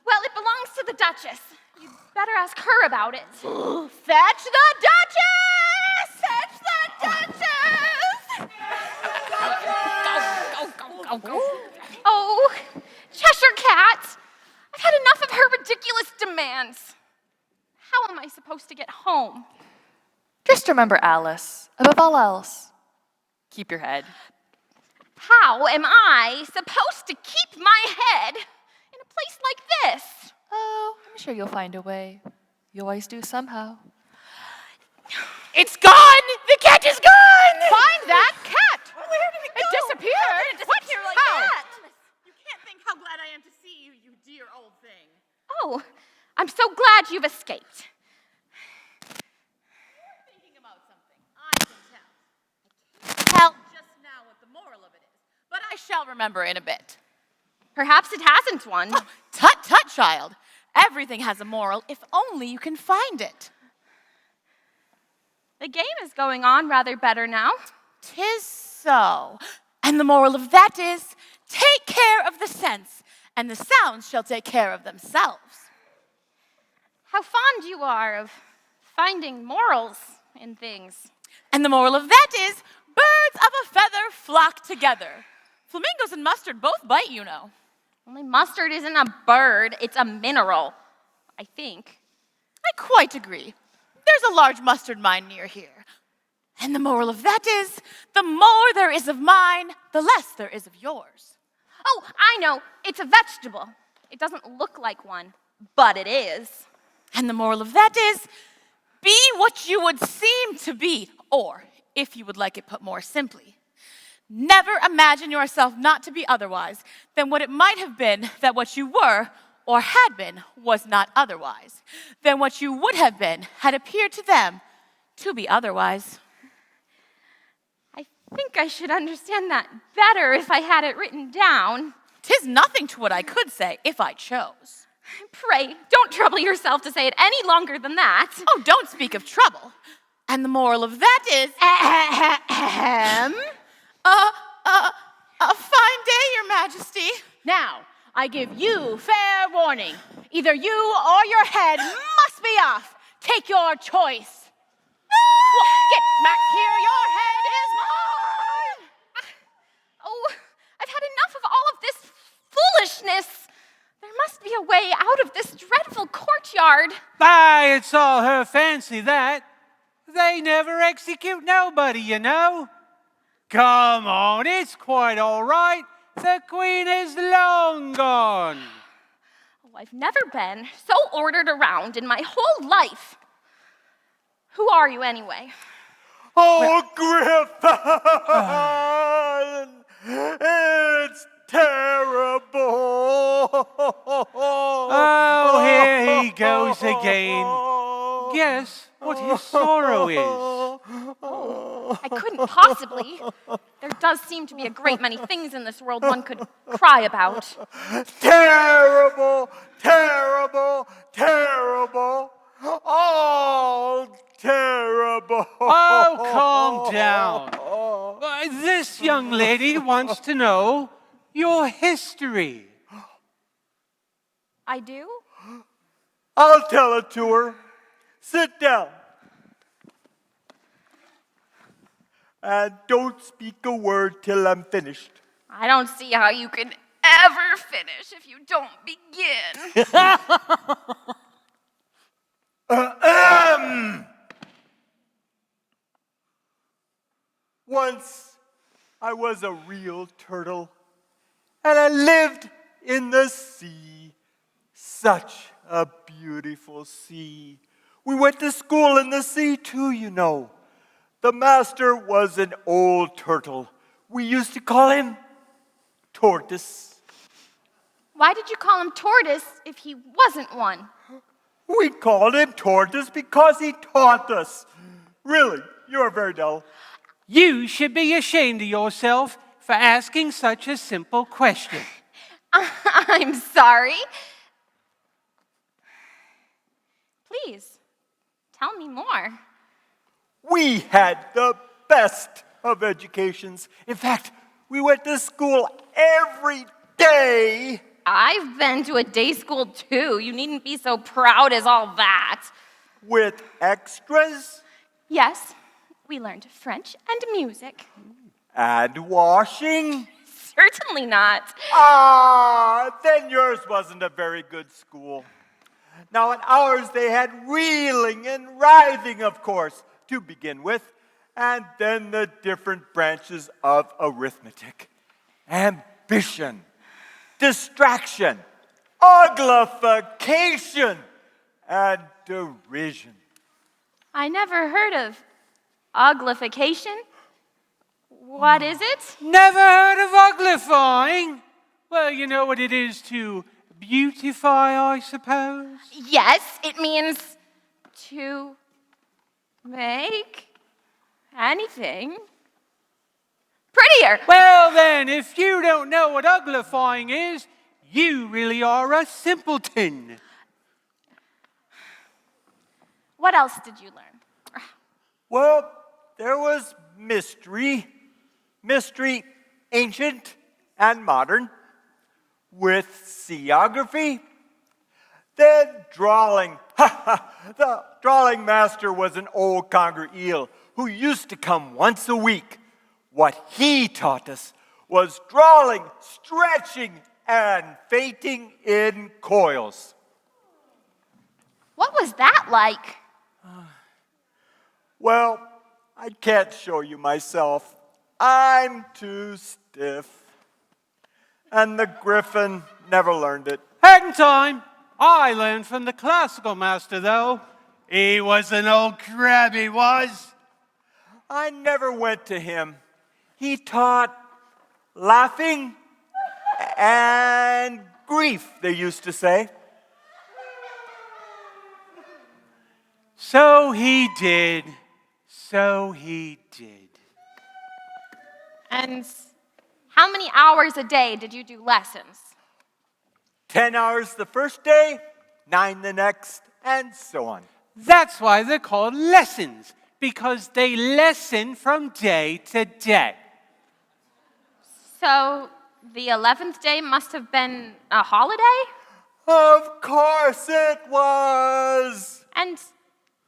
Well, it belongs to the Duchess. You'd better ask her about it. Fetch the Duchess! Fetch the Duchess! Go. Oh, Cheshire Cat! I've had enough of her ridiculous demands. How am I supposed to get home? Just remember, Alice, above all else, keep your head. How am I supposed to keep my head in a place like this? Oh, I'm sure you'll find a way. You always do somehow. It's gone! The cat is gone! Find that cat! Where did it go? It disappeared. What? How? I'm so glad you've escaped. Thinking about something. I can tell. I can't tell just now what the moral of it is, but I shall remember in a bit. Perhaps it hasn't one. Oh, tut, tut, child. Everything has a moral if only you can find it. The game is going on rather better now. 'Tis so. And the moral of that is, take care of the sense, and the sounds shall take care of themselves. How fond you are of finding morals in things. And the moral of that is, birds of a feather flock together. Flamingos and mustard both bite, you know. Only mustard isn't a bird, it's a mineral, I think. I quite agree. There's a large mustard mine near here. And the moral of that is, the more there is of mine, the less there is of yours. Oh, I know, it's a vegetable. It doesn't look like one, but it is. And the moral of that is, be what you would seem to be, or, if you would like it put more simply, never imagine yourself not to be otherwise than what it might have been that what you were or had been was not otherwise, than what you would have been had appeared to them to be otherwise. I think I should understand that better if I had it written down. 'Tis nothing to what I could say if I chose. Pray, don't trouble yourself to say it any longer than that. Oh, don't speak of trouble. And the moral of that is, a fine day, Your Majesty. Now, I give you fair warning. Either you or your head must be off. Take your choice. Get back here, your head is mine. Oh, I've had enough of all of this foolishness. There must be a way out of this dreadful courtyard. Aye, it's all her fancy, that. They never execute nobody, you know. Come on, it's quite all right. The Queen is long gone. Oh, I've never been so ordered around in my whole life. Who are you anyway? Oh, Griffin! It's terrible! Oh, here he goes again. Guess what his sorrow is. Oh, I couldn't possibly. There does seem to be a great many things in this world one could cry about. Terrible, terrible, terrible. All terrible. Oh, calm down. This young lady wants to know your history. I do? I'll tell it to her. Sit down. And don't speak a word till I'm finished. I don't see how you can ever finish if you don't begin. Once I was a real turtle, and I lived in the sea. Such a beautiful sea. We went to school in the sea too, you know. The master was an old turtle. We used to call him Tortoise. Why did you call him Tortoise if he wasn't one? We called him Tortoise because he taught us. Really, you're very dull. You should be ashamed of yourself for asking such a simple question. I'm sorry. Please, tell me more. We had the best of educations. In fact, we went to school every day. I've been to a day school too. You needn't be so proud as all that. With extras? Yes, we learned French and music. And washing? Certainly not. Then yours wasn't a very good school. Now, in ours, they had reeling and writhing, of course, to begin with, and then the different branches of arithmetic. Ambition, distraction, uglification, and derision. I never heard of uglification. What is it? Never heard of uglifying? Well, you know what it is to beautify, I suppose? Yes, it means to make anything prettier. Well then, if you don't know what uglifying is, you really are a simpleton. What else did you learn? Well, there was mystery, ancient and modern, with seaography. Then drawing. The drawing master was an old conger eel who used to come once a week. What he taught us was drawing, stretching, and fainting in coils. What was that like? Well, I can't show you myself. I'm too stiff. And the griffin never learned it. Hadn't time. I learned from the classical master, though. He was an old crab, he was. I never went to him. He taught laughing and grief, they used to say. So he did. So he did. And how many hours a day did you do lessons? 10 hours the first day, 9 the next, and so on. That's why they're called lessons, because they lesson from day to day. So the 11th day must have been a holiday? Of course it was. And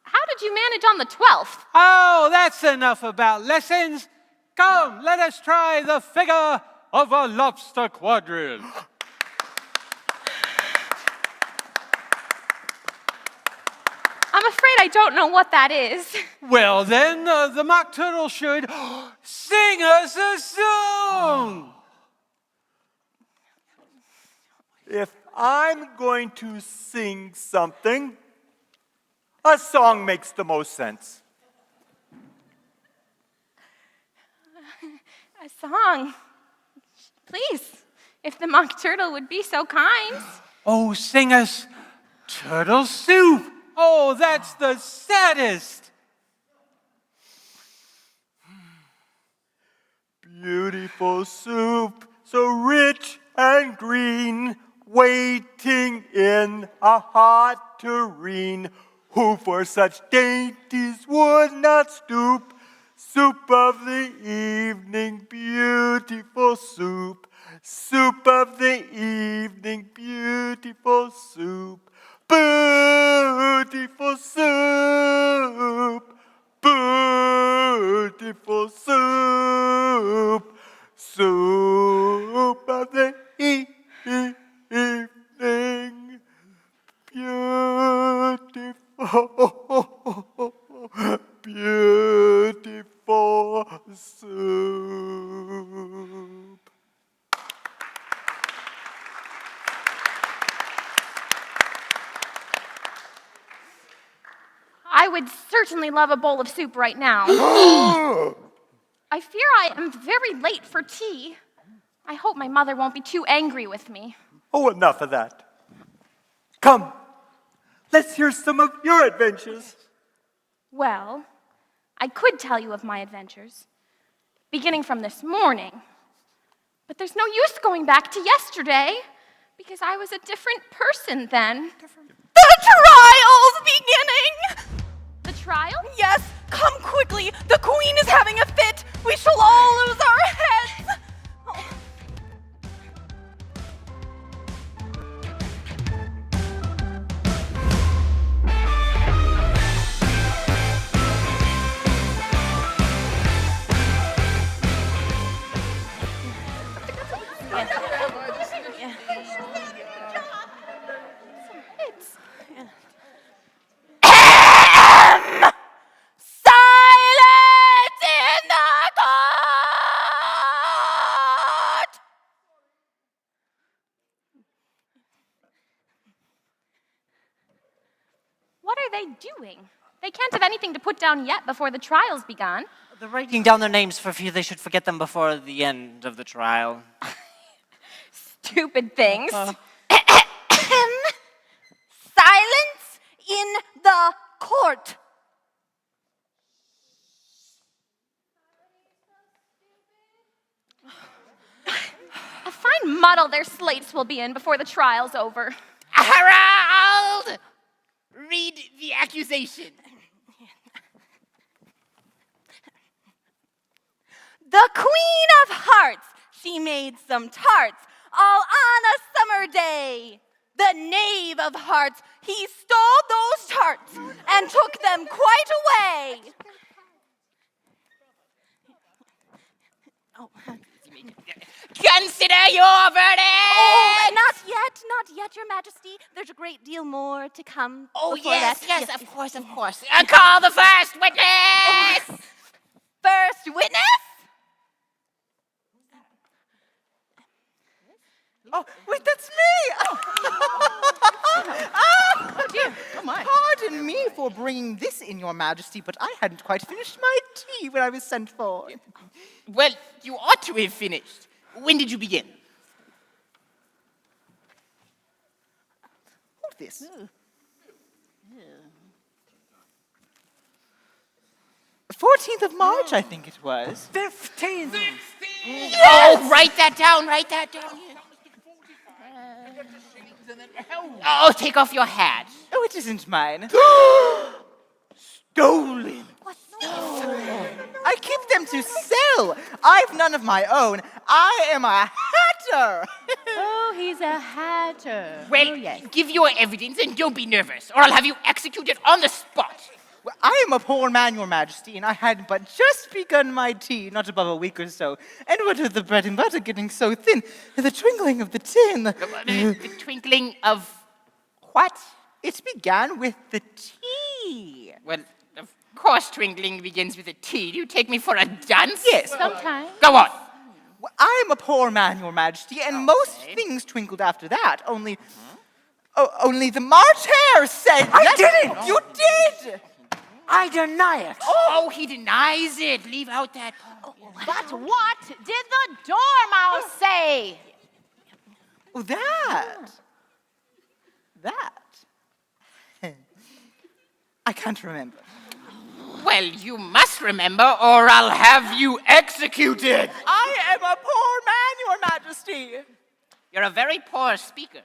how did you manage on the 12th? Oh, that's enough about lessons. Come, let us try the figure of a lobster quadrant. I'm afraid I don't know what that is. Well then, the mock turtle should sing us a song. If I'm going to sing something, a song makes the most sense. A song. Please, if the mock turtle would be so kind. Oh, sing us Turtle Soup. Oh, that's the saddest. Beautiful soup, so rich and green, waiting in a hot tureen. Who for such dainties would not stoop? Soup of the evening, beautiful soup. Soup of the evening, beautiful soup. Beautiful soup. Beautiful soup. Soup of the evening, beautiful, beautiful soup. I would certainly love a bowl of soup right now. I fear I am very late for tea. I hope my mother won't be too angry with me. Oh, enough of that. Come, let's hear some of your adventures. Well, I could tell you of my adventures, beginning from this morning. But there's no use going back to yesterday, because I was a different person then. The trial's beginning! The trial? Yes, come quickly. The queen is having a fit. We shall all lose our heads. Oh. Silence in the court! What are they doing? They can't have anything to put down yet before the trial's begun. They're writing down their names for fear they should forget them before the end of the trial. Stupid things. in the court. A fine muddle their slates will be in before the trial's over. Harold! Read the accusation. The Queen of Hearts, she made some tarts all on a summer day. The Knave of Hearts, he stole those tarts and took them quite away. Consider your verdict! Oh, not yet, Your Majesty. There's a great deal more to come. Oh, before yes, that. yes, of course, of course. Call the first witness! First witness? Oh, wait, that's me! Oh, dear. Oh, my. Pardon me for bringing this in, Your Majesty, but I hadn't quite finished my tea when I was sent for. Well, you ought to have finished. When did you begin? Hold this. 14th of March, I think it was. 15th. Oh, write that down, write that down. Oh, take off your hat. Oh, it isn't mine. Stolen. I keep them to sell. I've none of my own. I am a hatter. Oh, he's a hatter. Well, Oh, yes. give your evidence and don't be nervous, or I'll have you executed on the spot. Well, I am a poor man, Your Majesty, and I had but just begun my tea, not above a week or so. And what with the bread and butter getting so thin, and the twinkling of the tin. The twinkling of what? It began with the tea. Well, of course twinkling begins with a T. Do you take me for a dunce? Yes. Sometimes. Go on. Well, I am a poor man, Your Majesty, and most things twinkled after that. Only the March Hare said I didn't! You did! I deny it. Oh, he denies it. Leave out that part. But what did the Dormouse say? Oh, that. I can't remember. Well, you must remember, or I'll have you executed. I am a poor man, Your Majesty. You're a very poor speaker.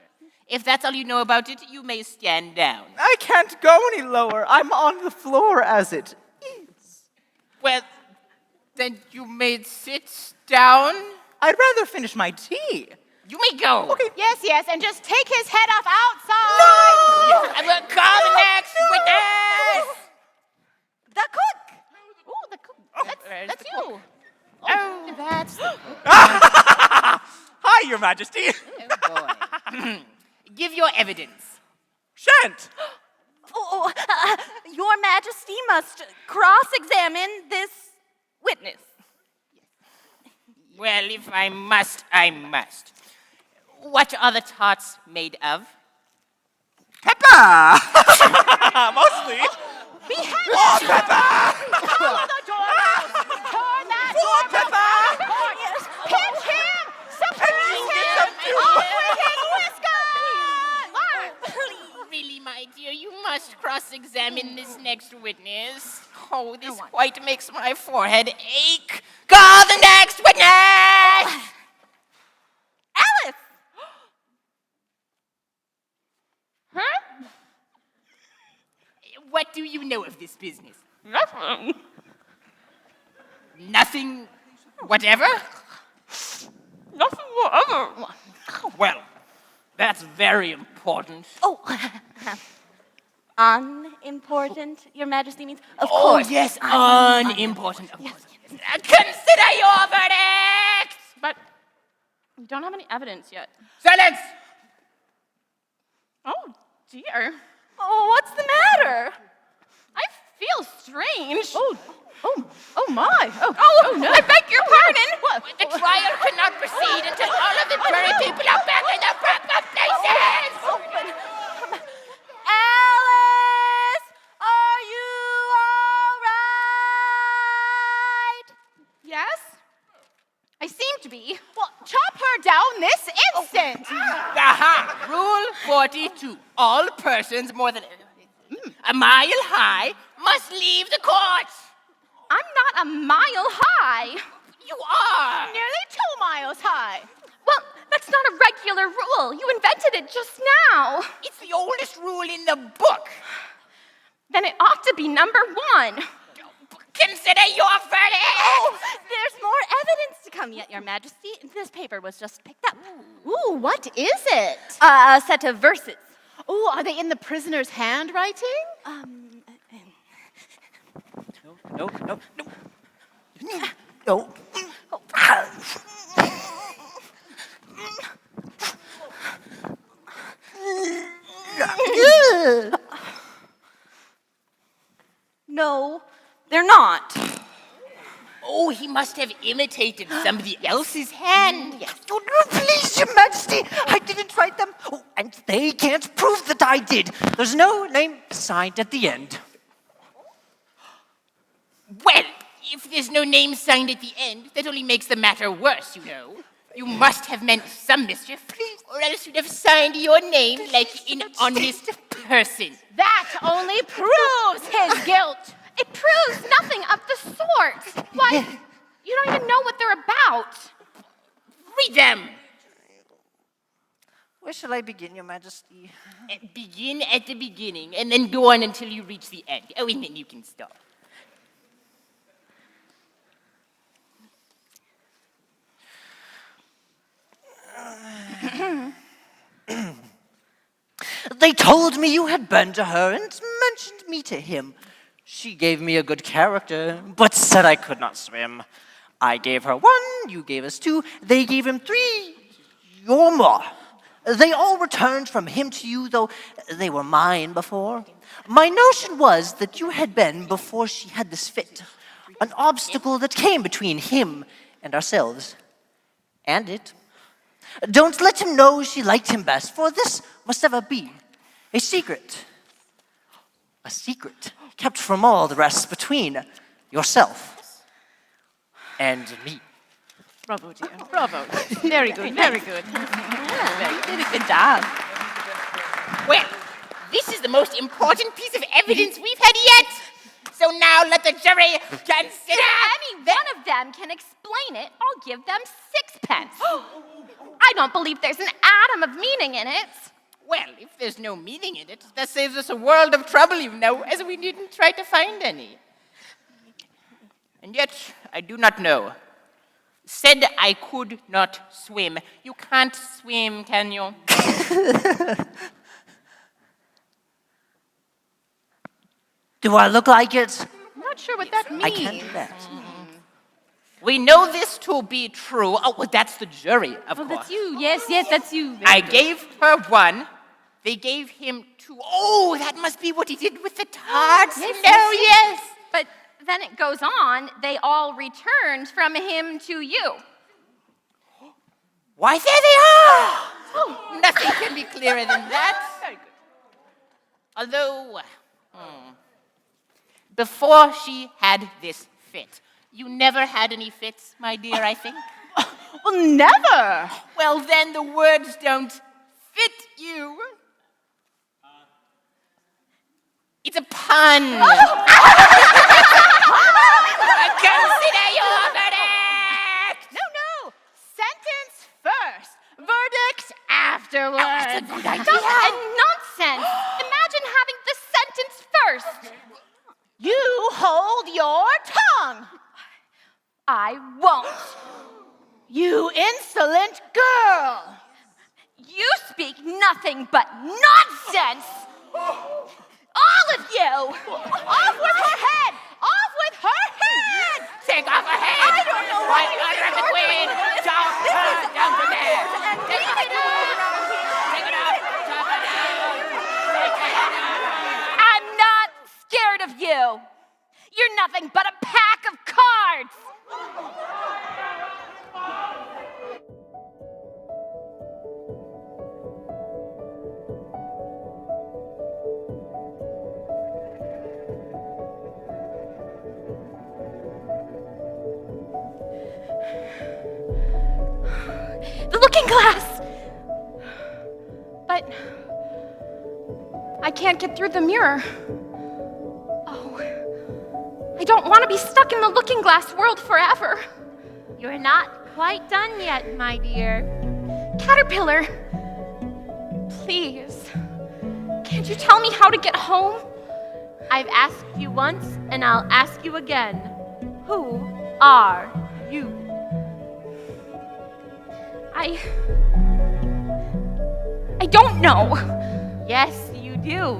If that's all you know about it, you may stand down. I can't go any lower. I'm on the floor as it is. Well, then you may sit down. I'd rather finish my tea. You may go. Okay. Yes, and just take his head off outside. No! I will call the next witness. The cook. Oh, the cook. That's you. Oh, that's the Hi, Your Majesty. boy. Give your evidence. Shan't. Your Majesty must cross-examine this witness. Well, if I must, I must. What are the tarts made of? Pepper. Mostly. More pepper! Follow the Dormouse! Turn that Dormouse out of court! Yes. Pinch him! Suppress him! Off with his whiskers! Really, my dear, you must cross-examine this next witness. Oh, this quite makes my forehead ache. Call the next witness! Alice! Huh? What do you know of this business? Nothing. Nothing whatever? Nothing whatever. Well, that's very important. Oh, unimportant, Your Majesty means? Of Oh, course. yes, unimportant, of course. Consider your verdict! But we don't have any evidence yet. Silence! Oh, dear. Oh, what's the matter? I feel strange. Oh my. Oh, no. I beg your pardon! The trial cannot proceed until all of the jury people are back in their proper places! Alice, are you all right? Yes? I seem to be. Well, chop her down this instant. Aha! Rule 42. All persons more than... a mile high, must leave the court. I'm not a mile high. You are. Nearly 2 miles high. Well, that's not a regular rule. You invented it just now. It's the oldest rule in the book. Then it ought to be number 1. Consider your verdict. Oh, there's more evidence to come yet, Your Majesty. This paper was just picked up. Ooh, what is it? A set of verses. Ooh, are they in the prisoner's handwriting? No. No. No, they're not. Oh, he must have imitated somebody else's hand. Yes. Oh, no, please, Your Majesty, I didn't write them. Oh, and they can't prove that I did. There's no name signed at the end. Well, if there's no name signed at the end, that only makes the matter worse, you know. You must have meant some mischief, or else you'd have signed your name like an honest person. That only proves his guilt. It proves nothing of the sort. Why, you don't even know what they're about. Read them. Where shall I begin, Your Majesty? Begin at the beginning, and then go on until you reach the end. Oh, and then you can stop. They told me you had been to her and mentioned me to him. She gave me a good character, but said I could not swim. I gave her 1, you gave us 2, they gave him 3, you're more. They all returned from him to you, though they were mine before. My notion was that you had been before she had this fit, an obstacle that came between him and ourselves. And it. Don't let him know she liked him best, for this must ever be a secret. A secret kept from all the rest between yourself and me. Bravo, dear. Bravo. Very good. Very good. You did a good job. Well, this is the most important piece of evidence we've had yet. So now let the jury consider. If any one of them can explain it, I'll give them 6 pence. I don't believe there's an atom of meaning in it. Well, if there's no meaning in it, that saves us a world of trouble, you know, as we needn't try to find any. And yet, I do not know. Said I could not swim. You can't swim, can you? Do I look like it? I'm not sure what that means. I can't do that. We know this to be true. Oh, well, that's the jury, of course. That's you. Yes, that's you. Very I good. gave her 1. They gave him 2. Oh, that must be what he did with the tarts. Yes. But then it goes on, they all returned from him to you. Why, there they are! Oh, nothing can be clearer than that. Very good. Although, before she had this fit, you never had any fits, my dear, I think? Well, never. Well, then the words don't fit you. It's a pun. Consider your verdict. No. Sentence first. Verdict afterwards. That's a good idea. And nonsense! Imagine having the sentence first. You hold your tongue. I won't. You insolent girl. You speak nothing but nonsense. All of you. Off with her head. Off with her head. Take off her head. I don't know why Right under the queen. Chop her down to there. Take it off. Take it off. Chop her down. Take it off. I'm not scared of you. You're nothing but a pack of cards. The looking glass. But I can't get through the mirror. I don't want to be stuck in the looking glass world forever. You're not quite done yet, my dear. Caterpillar, please, can't you tell me how to get home? I've asked you once, and I'll ask you again. Who are you? I don't know. Yes, you do.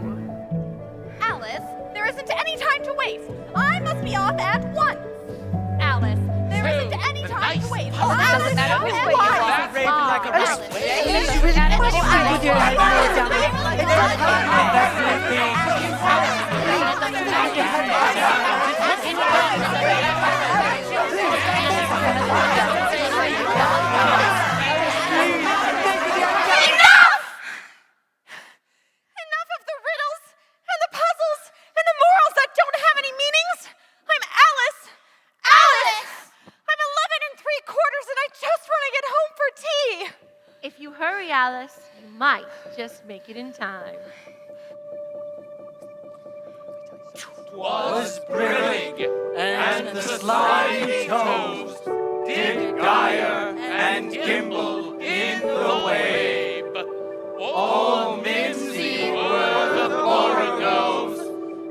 Alice, there isn't any time to waste. I must be off at once. Alice, there isn't any time to waste. I must be off Enough of the riddles and the puzzles and the morals that don't have any meanings. I'm Alice. Alice! I'm 11 and 3/4 and I just want to get home for tea. If you hurry, Alice, you might just make it in time. Was brillig, and the slimy toves did gyre and gimble in the wabe. All mimsy were the borogoves,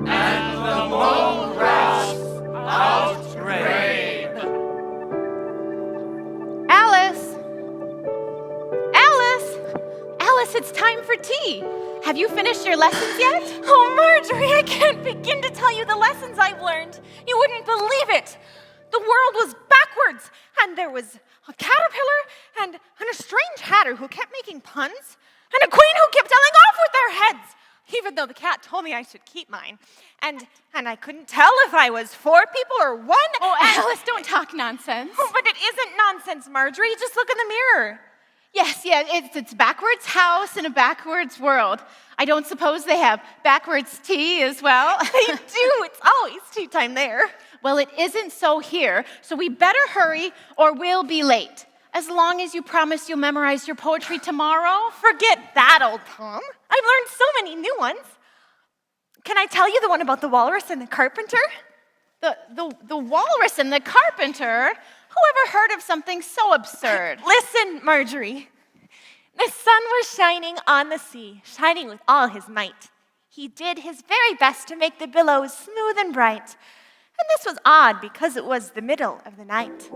and the mole rats outgrabe. Alice! Alice! Alice, it's time for tea. Have you finished your lessons yet? Oh, Marjorie, I can't begin to tell you the lessons I've learned. You wouldn't believe it. The world was backwards, and there was a caterpillar and a strange hatter who kept making puns, and a queen who kept telling off with their heads, even though the cat told me I should keep mine. And I couldn't tell if I was 4 people or 1. Oh, Alice, don't talk nonsense. Oh, but it isn't nonsense, Marjorie. Just look in the mirror. Yes, it's a backwards house in a backwards world. I don't suppose they have backwards tea as well? They do. It's always tea time there. Well, it isn't so here, so we better hurry or we'll be late. As long as you promise you'll memorize your poetry tomorrow. Forget that, old Tom. I've learned so many new ones. Can I tell you the one about the walrus and the carpenter? The walrus and the carpenter? Who ever heard of something so absurd? Listen, Marjorie. The sun was shining on the sea, shining with all his might. He did his very best to make the billows smooth and bright. And this was odd because it was the middle of the night.